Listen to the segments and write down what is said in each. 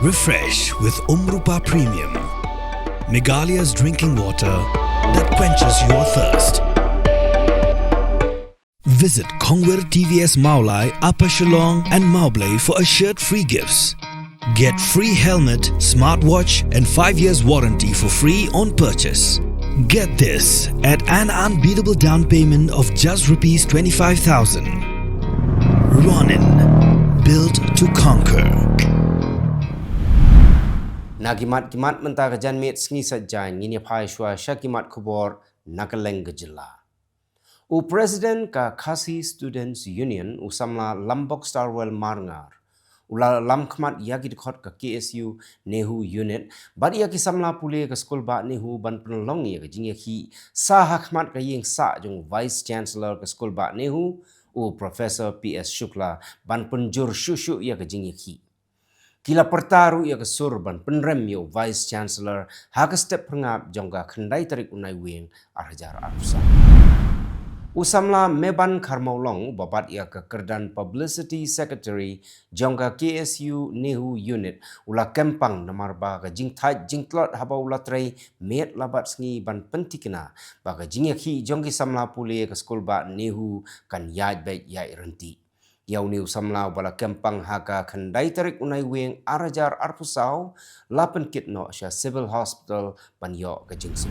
Refresh with Umrupa Premium, Meghalaya's drinking water that quenches your thirst. Visit Kongwer TVS Maulai, Upper Shillong and Maublay for shirt-free gifts. Get free helmet, smartwatch and 5 years warranty for free on purchase. Get this at an unbeatable down payment of just rupees 25,000. Ronin, built to conquer. Nagimat-gimat mentah kejan mit sengi sajan ngini pai shua syakimat kubor nakaleng gejela. Presiden ka Khasi Students Union usamla Lambok Starwell Marngar. Ula lam khamat yagi dekhot ka KSU Nehu Unit bad yagi samla pule ka skul ba Nehu ban penlong ya jing yaki sa hakmat ka ying sa jong Vice Chancellor ka skul ba Nehu Professor PS Shukla ban penjur shushu ya ka jing yaki. Kila pertaru ia kesur ban penrem yo Vice Chancellor haka step pengap jongga kendai tarik unai wing arhajar arsa. Usamla meban karmaulong babat ia ke kerdan Publicity Secretary jongga KSU Nehu Unit ula kempang namar ba ka jingthai jingtlot haba ula trai met labat sengi ban pentikna ba ka jingaki jonggi samla pule ke skul ba Nehu kan yaj baik yai renti. Yau ni usamlau bala kempang haka kendai tarik unai wing arajar arpusau lapan kitno sya civil hospital banyo ke jingsu.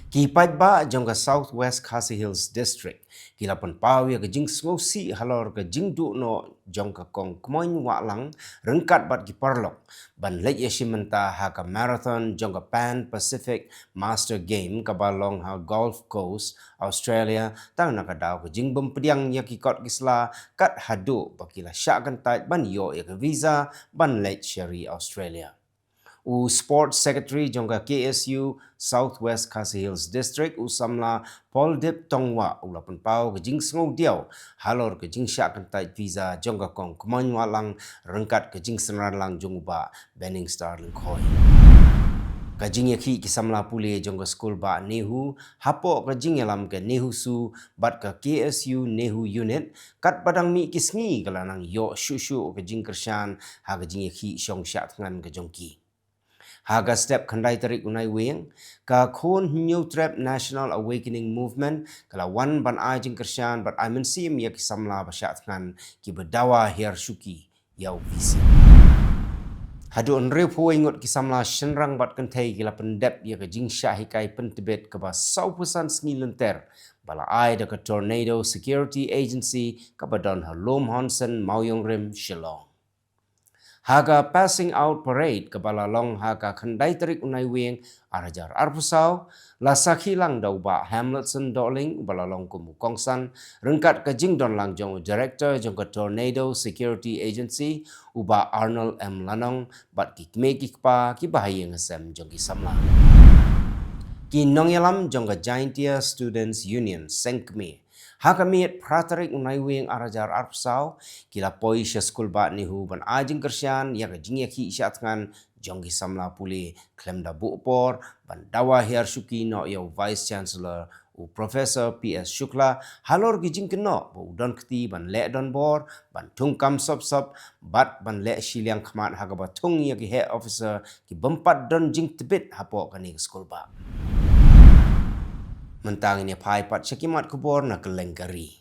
Kipat ba jongga Southwest Khasi Hills District kilapan pau ya ke jing si halor ke jing du no jongga kong kmoin walang rengkat bat ki parlok ban lek yeshimenta haka marathon jongga Pan Pacific Master Game ka balong ha Gulf Coast Australia tang nakadaw ke jing bempediang ya ki kot kisla kat hadu bakila syak kentai ban yo ya ke visa ban lek Sherry Australia. Sports Secretary jongga KSU Southwest Khasi Hills District usamla Paul Dip Tongwa ulapan pau ke jing sengau diau halor ke jing syak kentai visa jongga kong kemon walang rengkat ke jing senaran lang jonguba Benning Starling Khoi. Kajing yaki kisamla pule jongga skul ba Nehu hapo kajing yalam ke Nehu su bat ke KSU Nehu Unit kat padang mi kisngi kalanang yo shushu kajing kersyan ha kajing yaki syong syak tengan ke jongki. Haga step kandai tarik unai wing ka khon New Trap National Awakening Movement kala wan ban ajing kersyan bat aimen sim ya kisamla basyak tengan ki berdawa hier syuki yau visi. Hadu onre po ingot kisamla shenrang bat kentai kila pendep ya ke jing syahikai pentebet ke ba sau pesan sengi lenter bala ai da ke Tornado Security Agency ka badon Halom Hansen Mauyong Rim Shillong. Haga passing out parade kepala long haga kendai tarik unai wing arajar arpusau la sakhilang dauba Hamletson Doling bala long kumu kongsan rengkat ke jing don lang jong director jong ke Tornado Security Agency uba Arnold M Lanong bat ki kme ki kpa ki bahaya ngesem jong ki samla ki nong yalam jong ke Giantia Students Union Senkme haka miet pratarik unai wing arajar arpsau kila poi sya skul ba Nehu ban ajing kersyan ya ke jing yaki isyatngan jonggi samla puli klem da bukpor ban dawa hiar syuki no ya Vice Chancellor Professor PS Shukla halor ki jing keno bu don keti ban lek don bor ban tungkam sop bat ban lek shiliang khmat haka ba tung ya ki head officer ki bempat don jing tebit hapo kani skul ba. Mentang ini pai pat syakimat kubor na kelengkari.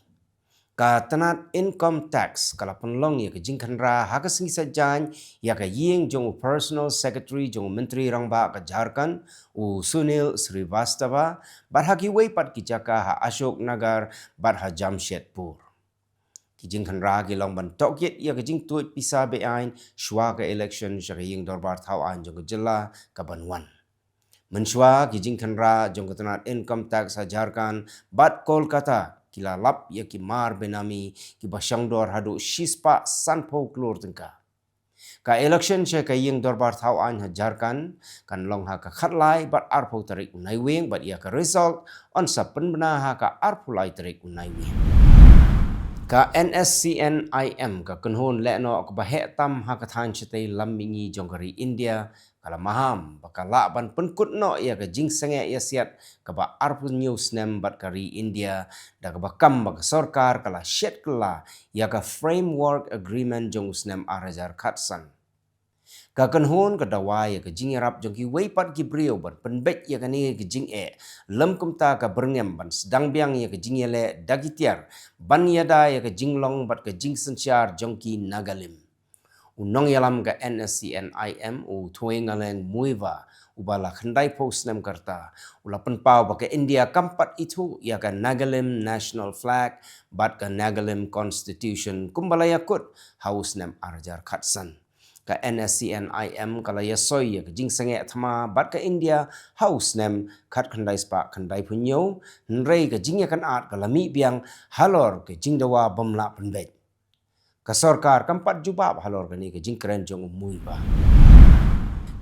Ka tenat income tax kala penlong ya ke jingkanra haka sengi sajan ya ke ying jong personal secretary jong menteri rangba ke Jharkhand Sunil Srivastava bar haki wei pat ki jaka ha Ashok Nagar bar ha Jamshedpur. Ki jingkanra ki long ban tokyet ya ke jing tuit pisa beain shwa ke election syaka ying dorbar thawan jong ke jela ka Banwan. Mensyua ki jingkanra jong ketenat income tax ha Jharkhand bat Kolkata kila lap ya ki mar benami ki basyangdor hadu shispa sanpo klur tengka. Ka election sya ka ying dorbar thawan ha Jharkhand kan long ha ka khatlai bat arpo tarik unai wing bat ya ka result on sa penbena ha ka arpulai tarik unai wing. Ka NSCNIM ka kunhon lekno ka bahek tam ha ka than chitai lammingi jongkari India kala maham bakala ban penkut no ya ka jing senge ya siat ka ba arpun news nem bat kari India da ka bakam ba sarkar kala shet kala ya ka framework agreement jong usnem arajar khatsan Ka kan hon ka dawai ka jing rap jong ki wei pat ki brio ban penbet ya ka ni ka jing lem kum ta ka berngem ban sedang biang ya ka jing le dagitiar ban ya da ya ka jing long bat ka jing sensiar jong ki nagalim unong yalam ka NSCNIM u tuengaleng muiva ubala khandai post nem karta ula penpau ba ka India kampat itu ya ka Nagalim national flag bat ka Nagalim constitution kumbala yakut haus nem arjar khatsan ka NSCNIM kala yasoy ya jing sange thama bat ka India house nem khat khandai spa khandai punyo nrei ka jing ya kan at kala mi biang halor ka jing dawa bomla penbet ka sarkar kampat jubab halor ka ni ka jing kren jong mui ba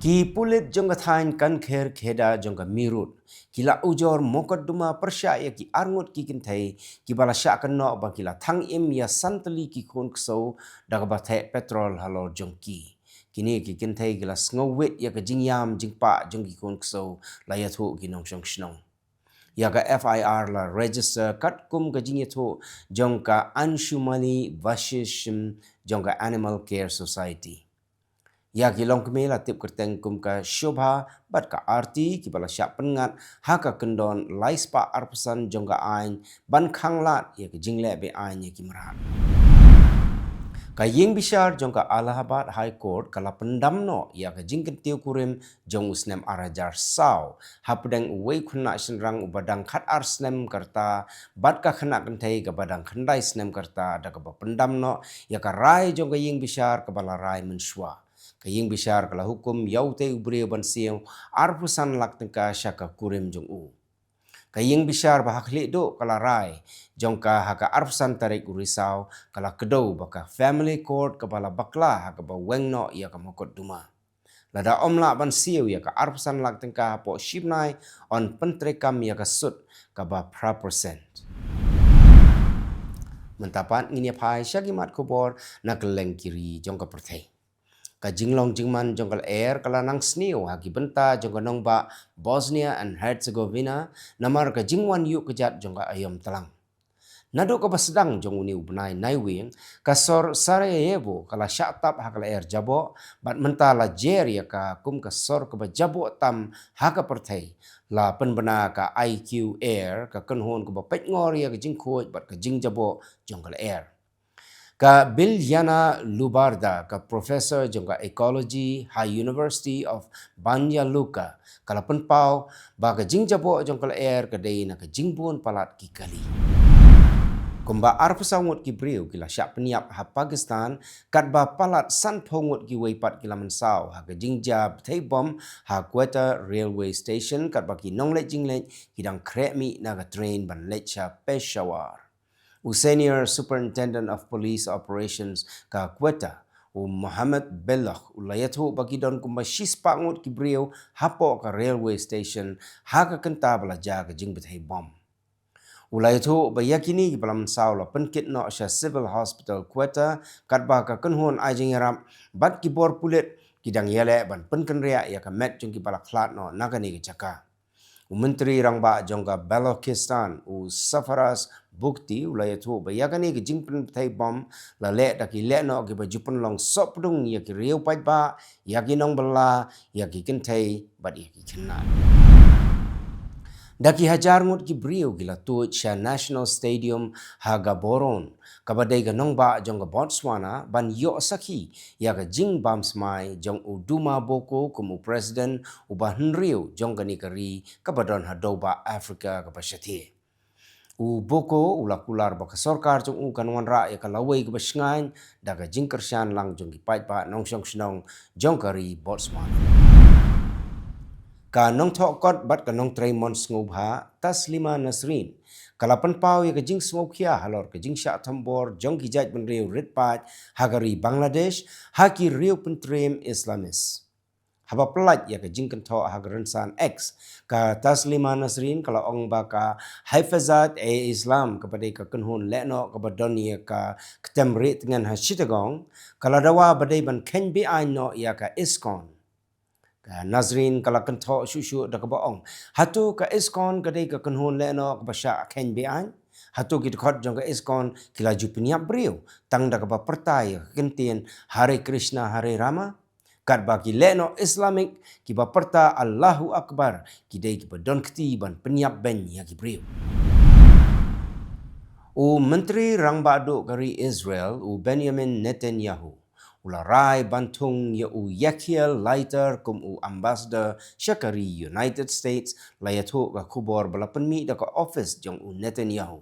ki pulit jong ka thain kan kher kheda jong ka mirut kila ujor mokot duma persya ya ki arngut ki kinthai ki bala sya kan no ba kila thang im ya santali ki khon kso daga ba the petrol halor jong ki kini ki kinthai gila snowwit ya ka jingyam jingpa jong ki kon kso la ya thu ki nong shong shnong ya ka FIR la register kat kum ka jingye thu jong ka Anshumani Vashishim jong ka Animal Care Society ya ki long kme la tip kerteng kum ka Shobha bat ka arti ki bala syak pengat ha ka kendon laispa arpesan jong ka ain ban khanglat ya ki jingle be ain ya ki merat ka ying bishar jong ka Allahabad High Court kala pendam no ya ka jingken tiu kurim jong usnem arajar saw hapdeng wei khuna senrang ubadang khat arsnem karta bat ka khana kentai ka badang khandai snem karta da ka pendam no ya ka rai jong ka ying bishar ka bala rai menswa ka ying bishar kala hukum yaute ubre ban siu arpusan lak tengka syaka kurim jong u kaying bishar bahakli do kala rai jongka haka arfsan tarik urisau kala kedau baka family court kepala bakla haka ba wengno ia ka mokot duma lada omla ban siu ia ka arfsan lak tengka po shipnai on pentrekam ia ka sut ka ba pra percent mentapan ngini pai syagimat kubor nak leng kiri jongka perthai ka jinglong jingman jongkal air kala nang sniu haki benta jongka nongba Bosnia and Herzegovina namar ka jingwan yuk kejat jongka ayom telang nado ka basedang jong uni ubnai naiwing ka sor Sarajevo kala syatap hakala air jabo bat menta la jer ya ka kum ka sor ka jabo tam haka perthai la penbena ka IQ air ka kenhon ka pet ngor ya ka jingkhoj bat ka jing jabo jongkal air ka Biljana Lubarda ka professor jongka ecology High University of Banja Luka kala penpau ba ka jingjabo jongkal air ka dei na ka jingbun palat ki kali kumba arpusangut ki briu kila syak peniap ha Pakistan kat ba palat san pongut ki weipat kila mensau ha ka jingja thei bom ha Quetta railway station kat ba ki nonglet jinglet kidang kremi na ka train ban lecha Peshawar Senior Superintendent of Police Operations ka Quetta Muhammad Bellah ulayatu bagi don kumba shispa ngut ki brio hapo ka railway station ha ka kenta bala ja ka jing bethai bom ulayatu bayakini ki balam saula penkit no sha civil hospital Quetta kat ba ka kenhon ajing ram bat ki bor pulit kidang yele ban penken ria ya ka met jung ki bala klat no nagani ki jaka Menteri Rangba jongka Balochistan Safaras Bukti ulayatu bayakani ki jingpen thai bom la le da ki le no ki ba jupun long sop dung ya ki riu pai ba ya ki nong bala ya ki kentai bat ya ki kena daki hajar ngut ki brio gila tu cha National Stadium haga boron kabadai ga nongba jong ga Botswana ban yo sakhi ya ga jing bam smai jong uduma boko kumu president uba henriu jong ga nikari kabadon hadoba Africa ka pasyati boko ulakular ba sarkar jong kanwan ra ya ka lawai ga basngain daga jing kersyan lang jong ki pai ba nong shong snong jong kari Botswana ka nong thok kot bat ka nong Traymon ngubha Taslima Nasrin kalapan pau ya ka jing smokia halor ka jing sya thambor jong ki jaj ben riu ritpat hagari Bangladesh haki riu pentrem Islamis haba pelat ya ka jing kentho hagaran san X ka Taslima Nasrin kala ong ba ka Haifazat Islam kepada ka kenhun lekno ka badonia ka ketemri dengan hasyitagong kala dawa badai ban ken bi no ya ka iskon Nazrin kala kentho shushu da ka baong hatu ka iskon kadai ka kenhun leno ka basha ken bian hatu ki khot jong ka iskon kila jupniap brio tang da ka ba pertai kentien Hare Krishna Hare Rama kat bagi leno Islamic kiba perta Allahu Akbar kidai kiba don keti ban peniap ben ya kibriu. U Menteri Rang Baduk kari Israel u Benjamin Netanyahu ularai bantung ya u Yechiel Leiter kum u Ambassador Syakari United States layatuk ka kubor balapan mi daka office jong u Netanyahu.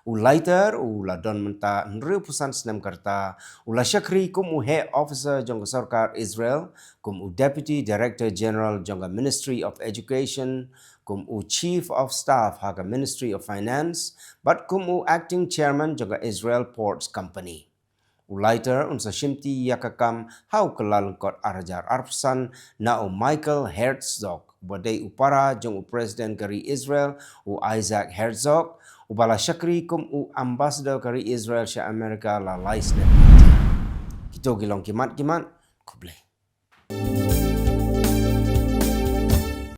U Leiter u la don menta nre pusan senam karta u la Syakari kum u head officer jong sarkar Israel kum u Deputy Director General jong Ministry of Education kum u Chief of Staff haga Ministry of Finance but kum u Acting Chairman jong Israel Ports Company. U Leiter unsa shimti yakakam hau kelal kot arajar arpsan na u Michael Herzog badai upara jong u Presiden kari Israel u Isaac Herzog u bala Syakri kum u Ambassador kari Israel sya Amerika la lais net. Kita gilong kimat kublai.